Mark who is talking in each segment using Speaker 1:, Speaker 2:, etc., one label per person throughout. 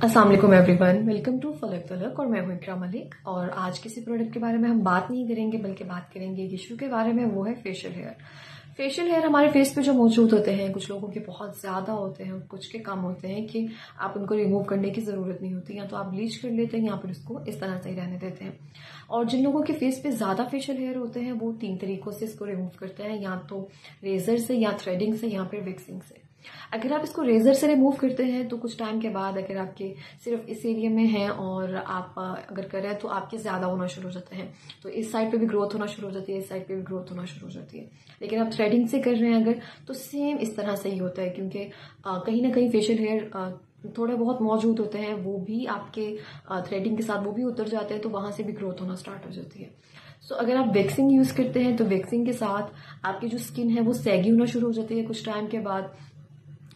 Speaker 1: अस्सलाम वालेकुम everyone, welcome to फलक तलक और मैं हूं इकरा मलिक। और आज किसी प्रोडक्ट के बारे में हम बात नहीं करेंगे बल्कि बात करेंगे एक इशू के बारे में, वो है फेशियल हेयर। फेशियल हेयर हमारे फेस पे जो मौजूद होते हैं, कुछ लोगों के बहुत ज़्यादा होते हैं, कुछ के कम होते हैं कि आप उनको रिमूव करने की ज़रूरत नहीं होती, या तो आप ब्लीच कर लेते हैं या फिर उसको इस तरह से ही रहने देते हैं। और जिन लोगों के फेस पे ज़्यादा फेशियल हेयर होते हैं वो 3 तरीकों से इसको रिमूव करते हैं, या तो रेजर से, या थ्रेडिंग से, या फिर विक्सिंग से। अगर आप इसको रेजर से रिमूव करते हैं तो कुछ टाइम के बाद अगर आपके सिर्फ इस एरिया में है और आप अगर करें तो आपके ज्यादा होना शुरू हो जाते हैं, तो इस साइड पे भी ग्रोथ होना शुरू हो जाती है, इस साइड पे भी ग्रोथ होना शुरू हो जाती है। लेकिन आप थ्रेडिंग से कर रहे हैं अगर, तो सेम इस तरह से ही होता है, क्योंकि कहीं ना कहीं फेशियल हेयर थोड़े बहुत मौजूद होते हैं, वो भी आपके थ्रेडिंग के साथ वो भी उतर जाते हैं, तो वहां से भी ग्रोथ होना स्टार्ट हो जाती है। सो अगर आप वैक्सिंग यूज करते हैं तो वैक्सिंग के साथ आपकी जो स्किन है वो सैगी होना शुरू हो जाती है कुछ टाइम के बाद,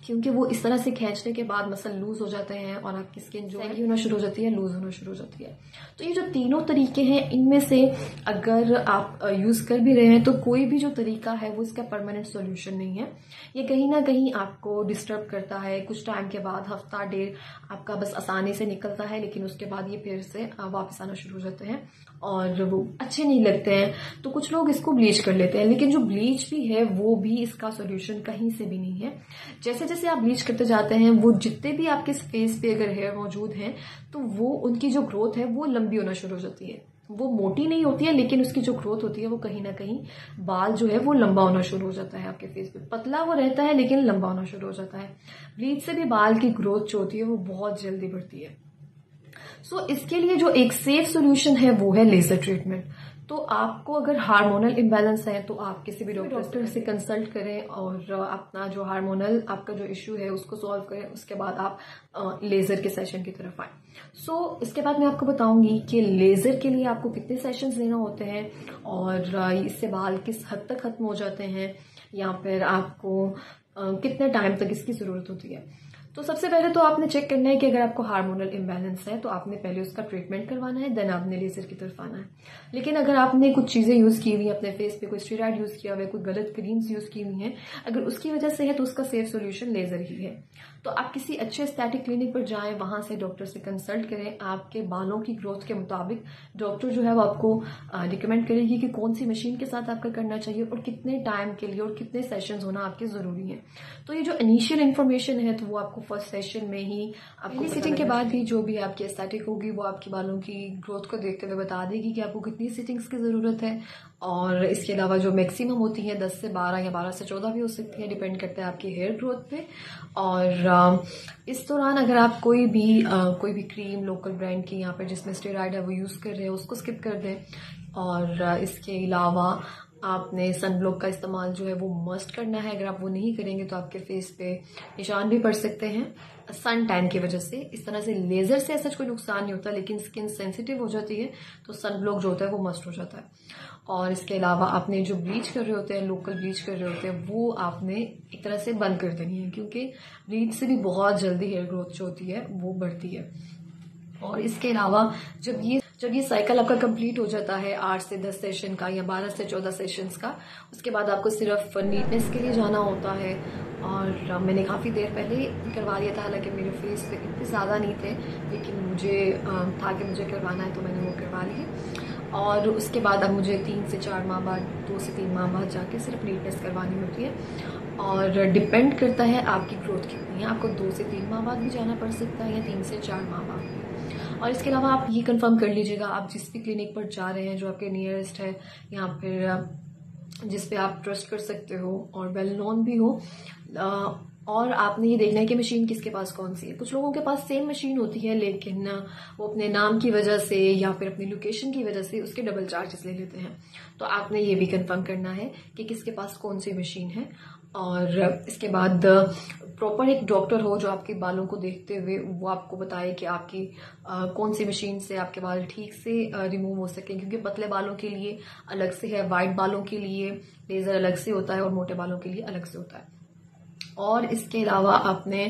Speaker 1: क्योंकि वो इस तरह से खींचने के बाद मसल लूज हो जाते हैं और आपकी स्किन जो है होना शुरू हो जाती है, लूज होना शुरू हो जाती है। तो ये जो तीनों तरीके हैं, इनमें से अगर आप यूज कर भी रहे हैं तो कोई भी जो तरीका है वो इसका परमानेंट सॉल्यूशन नहीं है। ये कहीं ना कहीं आपको डिस्टर्ब करता है। कुछ टाइम के बाद, हफ्ता डेढ़ आपका बस आसानी से निकलता है, लेकिन उसके बाद ये फिर से वापस आना शुरू हो जाते हैं और वो अच्छे नहीं लगते हैं। तो कुछ लोग इसको ब्लीच कर लेते हैं, लेकिन जो ब्लीच भी है वो भी इसका सॉल्यूशन कहीं से भी नहीं है। जैसे जैसे आप ब्लीच करते जाते हैं, वो जितने भी आपके फेस पे अगर हेयर मौजूद हैं तो वो उनकी जो ग्रोथ है वो लंबी होना शुरू हो जाती है। वो मोटी नहीं होती है, लेकिन उसकी जो ग्रोथ होती है वो कहीं ना कहीं बाल जो है वो लंबा होना शुरू हो जाता है। आपके फेस पे पतला वो रहता है लेकिन लंबा होना शुरू हो जाता है। ब्लीच से भी बाल की ग्रोथ जो होती है वो बहुत जल्दी बढ़ती है। सो इसके लिए जो एक सेफ सोल्यूशन है वो है लेजर ट्रीटमेंट। तो आपको अगर हार्मोनल इम्बैलेंस है तो आप किसी भी डॉक्टर से कंसल्ट करें और अपना जो हार्मोनल आपका जो इश्यू है उसको सॉल्व करें। उसके बाद आप लेजर के सेशन की तरफ आए। सो इसके बाद मैं आपको बताऊंगी कि लेजर के लिए आपको कितने सेशंस लेना होते हैं और इससे बाल किस हद तक खत्म हो जाते हैं, या फिर आपको कितने टाइम तक इसकी जरूरत होती है। तो सबसे पहले तो आपने चेक करना है कि अगर आपको हार्मोनल इम्बैलेंस है तो आपने पहले उसका ट्रीटमेंट करवाना है, देन आपने लेजर की तरफ आना है। लेकिन अगर आपने कुछ चीजें यूज की हुई है अपने फेस पे, कोई स्टेरॉइड यूज किया हुआ है, कोई गलत क्रीम्स यूज की हुई है, अगर उसकी वजह से है तो उसका सेफ सोल्यूशन लेजर ही है। तो आप किसी अच्छे एस्थेटिक क्लिनिक पर जाएं, वहां से डॉक्टर से कंसल्ट करें। आपके बालों की ग्रोथ के मुताबिक डॉक्टर जो है वो आपको रिकमेंड करेगी कि कौन सी मशीन के साथ आपका करना चाहिए और कितने टाइम के लिए और कितने सेशंस होना आपके जरूरी है। तो ये जो इनिशियल इन्फॉर्मेशन है तो वो आपको फर्स्ट सेशन में ही आपको सिटिंग के बाद ही जो भी आपकी एस्थेटिक होगी वो आपकी बालों की ग्रोथ को देखते हुए बता देगी कि आपको कितनी सिटिंग्स की जरूरत है। और इसके अलावा जो मैक्सिमम होती है 10 से 12 या 12 से 14 भी हो सकती है, डिपेंड करता है आपकी हेयर ग्रोथ पे। और इस दौरान अगर आप कोई भी क्रीम लोकल ब्रांड की यहाँ पर जिसमें स्टेरॉइड है वो यूज कर रहे हैं उसको स्किप कर दें। और इसके अलावा आपने सनब्लॉक का इस्तेमाल जो है वो मस्ट करना है। अगर आप वो नहीं करेंगे तो आपके फेस पे निशान भी पड़ सकते हैं सन टैन की वजह से। इस तरह से लेजर से ऐसा कोई नुकसान नहीं होता, लेकिन स्किन सेंसिटिव हो जाती है तो सनब्लॉक जो होता है वो मस्ट हो जाता है। और इसके अलावा आपने जो ब्लीच कर रहे होते हैं, लोकल ब्लीच कर रहे होते हैं, वो आपने एक तरह से बंद कर देनी है, क्योंकि ब्लीच से भी बहुत जल्दी हेयर ग्रोथ जो होती है वो बढ़ती है। और इसके अलावा जब ये साइकिल आपका कंप्लीट हो जाता है 8 से 10 सेशन का या 12 से 14 सेशंस का, उसके बाद आपको सिर्फ नीटनेस के लिए जाना होता है। और मैंने काफ़ी देर पहले करवा लिया था, हालांकि मेरे फेस पे इतने ज़्यादा नहीं थे, लेकिन मुझे था कि मुझे करवाना है तो मैंने वो करवा लिए। और उसके बाद अब मुझे 3 से 4 माह बाद, 2 से 3 माह बाद जाके सिर्फ नीटनेस करवानी होती है। और डिपेंड करता है आपकी ग्रोथ कितनी है, आपको 2 से 3 माह बाद भी जाना पड़ सकता है या 3 से 4 माह बाद। और इसके अलावा आप ये कंफर्म कर लीजिएगा आप जिस भी क्लिनिक पर जा रहे हैं जो आपके नियरेस्ट है, या फिर जिस पे आप ट्रस्ट कर सकते हो और वेल नोन भी हो। और आपने ये देखना है कि मशीन किसके पास कौन सी है। कुछ लोगों के पास सेम मशीन होती है, लेकिन वो अपने नाम की वजह से या फिर अपनी लोकेशन की वजह से उसके डबल चार्जेस ले लेते हैं। तो आपने ये भी कंफर्म करना है कि किसके पास कौन सी मशीन है। और इसके बाद प्रॉपर एक डॉक्टर हो जो आपके बालों को देखते हुए वो आपको बताए कि आपकी कौन सी मशीन से आपके बाल ठीक से रिमूव हो सके, क्योंकि पतले बालों के लिए अलग से है, वाइट बालों के लिए लेजर अलग से होता है और मोटे बालों के लिए अलग से होता है। और इसके अलावा आपने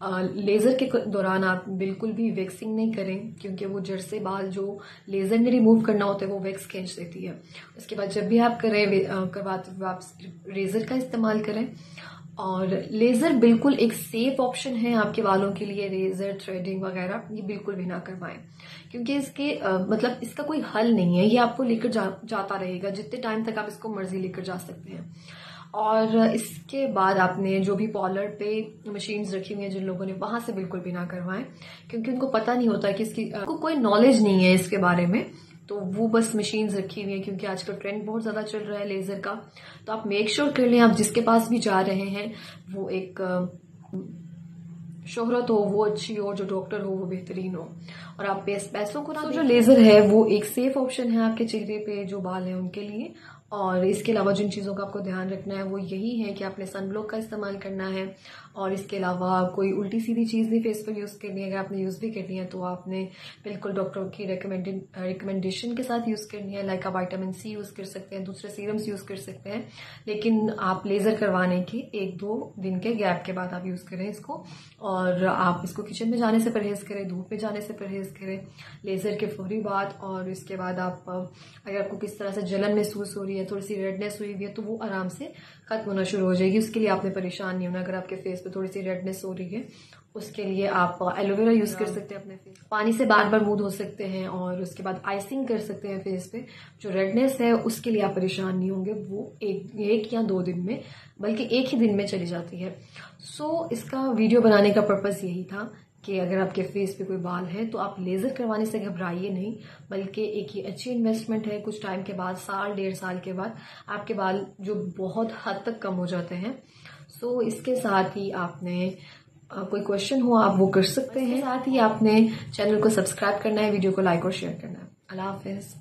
Speaker 1: लेजर के दौरान आप बिल्कुल भी वैक्सिंग नहीं करें, क्योंकि वो जड़ से बाल जो लेजर में रिमूव करना होता है वो वैक्स खींच देती है। उसके बाद जब भी आप करवाते हुए आप रेजर का इस्तेमाल करें। और लेजर बिल्कुल एक सेफ ऑप्शन है आपके बालों के लिए। लेजर, थ्रेडिंग वगैरह ये बिल्कुल भी ना करवाएं, क्योंकि इसके मतलब इसका कोई हल नहीं है। ये आपको लेकर जाता रहेगा जितने टाइम तक आप इसको मर्जी लेकर जा सकते हैं। और इसके बाद आपने जो भी पार्लर पे मशीन्स रखी हुई हैं जिन लोगों ने, वहां से बिल्कुल भी ना करवाएं, क्योंकि उनको पता नहीं होता कि इसकी कोई नॉलेज नहीं है इसके बारे में। तो वो बस मशीन्स रखी हुई है, क्योंकि आजकल ट्रेंड बहुत ज्यादा चल रहा है लेजर का। तो आप मेक श्योर कर लें आप जिसके पास भी जा रहे हैं वो एक शोहरत हो, वो अच्छी हो, जो डॉक्टर हो वो बेहतरीन हो, और आप पैसों को ना। तो जो लेजर है वो एक सेफ ऑप्शन है आपके चेहरे पे जो बाल हैं उनके लिए। और इसके अलावा जिन चीज़ों का आपको ध्यान रखना है वो यही है कि आपने सनब्लॉक का इस्तेमाल करना है, और इसके अलावा कोई उल्टी सीधी चीज़ नहीं फेस पर यूज़ करनी है। अगर आपने यूज़ भी करनी है तो आपने बिल्कुल डॉक्टर की रिकमेंडेशन के साथ यूज़ करनी है। लाइक आप विटामिन सी यूज़ कर सकते हैं, दूसरे सीरम्स यूज़ कर सकते हैं, लेकिन आप लेज़र करवाने के 1-2 दिन के गैप के बाद आप यूज़ करें इसको। और आप इसको किचन में जाने से परहेज करें, धूप में जाने से परहेज करें लेज़र के फौरी बाद। और इसके बाद आप अगर आपको किस तरह से जलन महसूस हो रही है, थोड़ी सी रेडनेस हुई हुई है, तो वो आराम से खत्म होना शुरू हो जाएगी। उसके लिए आपने परेशान नहीं होना। अगर आपके फेस पे थोड़ी सी रेडनेस हो रही है, उसके लिए आप एलोवेरा यूज कर सकते हैं अपने फेस। पानी से बार बार मुंह धो सकते हैं, और उसके बाद आइसिंग कर सकते हैं फेस पे। जो रेडनेस है उसके लिए आप परेशान नहीं होंगे, वो एक या 2 दिन में, बल्कि एक ही दिन में चली जाती है। सो इसका वीडियो बनाने का पर्पस यही था कि अगर आपके फेस पे कोई बाल है तो आप लेजर करवाने से घबराइए नहीं, बल्कि एक ही अच्छी इन्वेस्टमेंट है। कुछ टाइम के बाद, 1.5 साल के बाद आपके बाल जो बहुत हद तक कम हो जाते हैं। सो इसके साथ ही आपने कोई क्वेश्चन हो आप वो कर सकते हैं। साथ ही आपने चैनल को सब्सक्राइब करना है, वीडियो को लाइक और शेयर करना है। अल्लाह हाफिज।